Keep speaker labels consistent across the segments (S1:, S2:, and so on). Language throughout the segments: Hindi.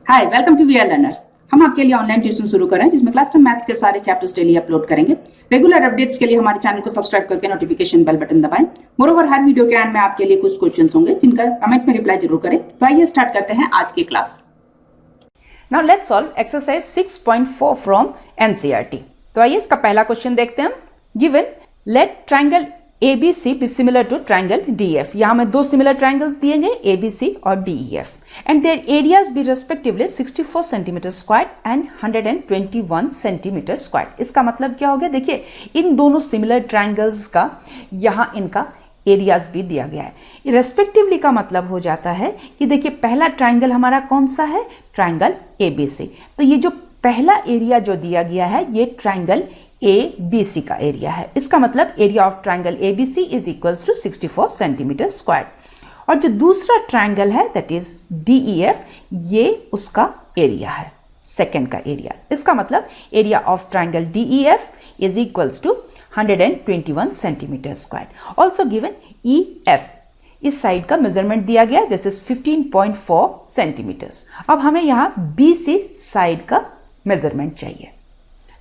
S1: Hi, welcome to VRLearners। हम आपके लिए ऑनलाइन ट्यूशन शुरू कर रहे हैं जिसमें क्लास 10 मैथ्स के सारे चैप्टर्स डेली अपलोड करेंगे। रेगुलर अपडेट्स के लिए हमारे चैनल को सब्सक्राइब करके नोटिफिकेशन बेल बटन दबाएं। मोरोवर हर वीडियो के एंड में आपके लिए कुछ क्वेश्चंस होंगे जिनका कमेंट में रिप्लाई जरूर करें। तो आइए स्टार्ट करते हैं आज की class.
S2: Now let's solve exercise 6.4 from NCERT। तो आइए इसका पहला क्वेश्चन देखते हैं। Given let triangle ABC be similar to triangle DEF। यहाँ में दो सिमिलर ट्रायंगल्स दिए गए ABC और DEF and their areas be respectively 64 cm squared and 121 cm squared। इसका मतलब क्या हो गया? देखिए इन दोनों सिमिलर ट्रायंगल्स का यहाँ इनका एरियाज भी दिया गया है। रेस्पेक्टिवली का मतलब हो जाता है कि देखिए पहला ट्रायंगल हमारा कौन सा है? Triangle ABC। तो ये जो पहला एरिया जो दिया गया है ये ट्रायंगल ABC का एरिया है। इसका मतलब area of triangle ABC is equals to 64 centimetre square. और जो दूसरा ट्रायंगल है दैट इज DEF, ये उसका एरिया है, सेकेंड का एरिया। इसका मतलब area of triangle DEF is equals to 121 centimetre square. Also given EF, इस साइड का मेजरमेंट दिया गया, दिस इज 15.4 सेंटीमीटर्स। अब हमें यहाँ BC साइड का मेजरमेंट चाहिए।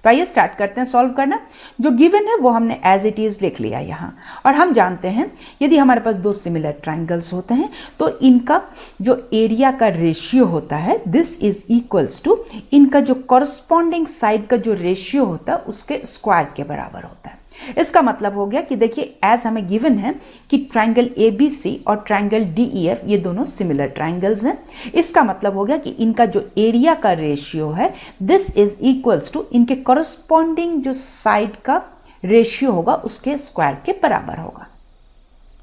S2: तो आइए स्टार्ट करते हैं सॉल्व करना। जो गिवन है वो हमने एज इट इज लिख लिया यहाँ। और हम जानते हैं यदि हमारे पास दो सिमिलर ट्रायंगल्स होते हैं तो इनका जो एरिया का रेशियो होता है दिस इज इक्वल्स टू इनका जो कॉरस्पॉन्डिंग साइड का जो रेशियो होता है उसके स्क्वायर के बराबर होता है। इसका मतलब हो गया कि देखिए एज हमें गिवन है कि ट्रायंगल ABC और ट्रायंगल DEF ये दोनों सिमिलर ट्रायंगल्स हैं। इसका मतलब हो गया कि इनका जो एरिया का रेशियो है दिस इज इक्वल्स टू इनके कॉरस्पॉन्डिंग जो साइड का रेशियो होगा उसके स्क्वायर के बराबर होगा।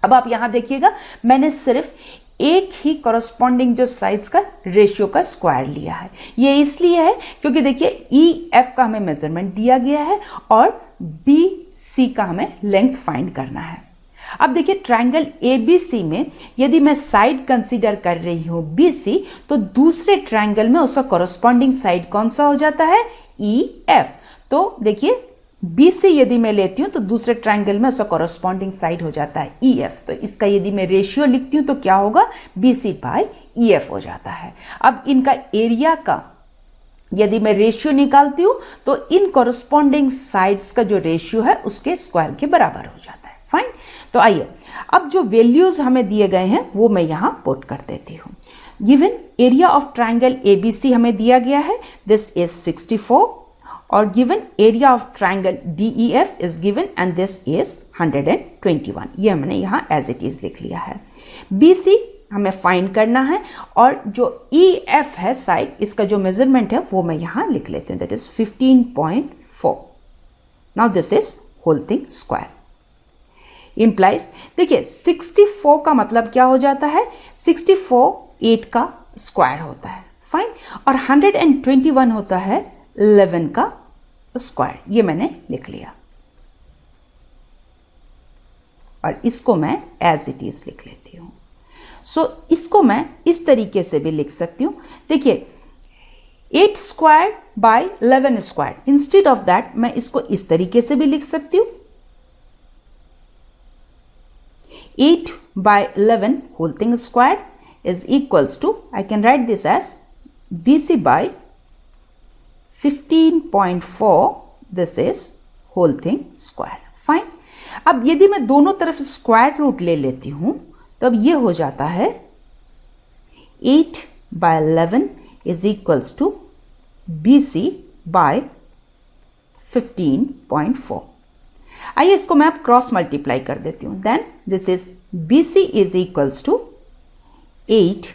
S2: अब आप यहां देखिएगा मैंने सिर्फ एक ही कॉरस्पॉन्डिंग जो साइड्स का रेशियो का स्क्वायर लिया है। ये इसलिए है क्योंकि देखिए EF का हमें मेजरमेंट दिया गया है और BC का हमें लेंथ फाइंड करना है। अब देखिए ट्रायंगल ABC में यदि मैं साइड कंसीडर कर रही हूं BC तो दूसरे ट्रायंगल में उसका कॉरस्पॉन्डिंग साइड कौन सा हो जाता है? EF। तो देखिए BC यदि मैं लेती हूं तो दूसरे ट्रायंगल में उसका कॉरस्पॉन्डिंग साइड हो जाता है EF। तो इसका यदि मैं रेशियो लिखती हूं तो क्या होगा? BC बाय EF हो जाता है। अब इनका एरिया का यदि मैं रेशियो निकालती हूं तो इन कॉरस्पॉन्डिंग साइड्स का जो रेशियो है उसके स्क्वायर के बराबर हो जाता है। फाइन। तो आइए अब जो वैल्यूज हमें दिए गए हैं वो मैं यहां पुट कर देती हूं। Given area of triangle ABC हमें दिया गया है, दिस इज 64 और given area of triangle DEF is given and this is 121। ये हमने यहां एज इट इज लिख लिया है। BC हमें फाइंड करना है और जो EF है साइड इसका जो मेजरमेंट है वो मैं यहां लिख लेती हूं, that is 15.4। Now this is whole thing square implies. देखिए 64 का मतलब क्या हो जाता है? 64 8 का स्क्वायर होता है। फाइन। और 121 होता है 11 का स्क्वायर। ये मैंने लिख लिया और इसको मैं एज इट इज लिख लेती हूं। सो इसको मैं इस तरीके से भी लिख सकती हूं। देखिए 8 square by 11 square, instead of that मैं इसको इस तरीके से भी लिख सकती हूं, 8 by 11 whole thing square is equals to, I can write this as BC by 15.4, this is whole thing square. Fine. अब यदि मैं दोनों तरफ स्क्वायर रूट ले लेती हूं तो अब ये हो जाता है 8 by 11 is equals to BC by 15.4। आइए इसको मैं अब क्रॉस मल्टीप्लाई कर देती हूं। Then this is BC is equals to 8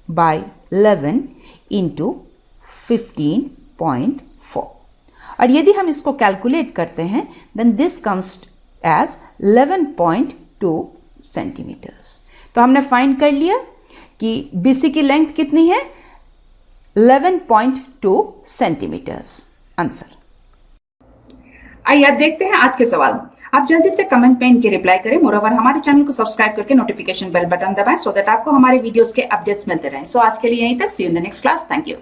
S2: by 11 into 15.4। और यदि हम इसको कैलकुलेट करते हैं then this comes as 11.2 centimetres. तो हमने फाइंड कर लिया कि BC की लेंथ कितनी है? 11.2 सेंटीमीटर्स। आंसर।
S1: आइए अब देखते हैं आज के सवाल। आप जल्दी से कमेंट में इनके रिप्लाई करें। मोरोवर हमारे चैनल को सब्सक्राइब करके नोटिफिकेशन बेल बटन दबाएं सो दैट आपको हमारे वीडियोस के अपडेट्स मिलते रहें। सो आज के लिए यहीं तक। See you in the next class. Thank you.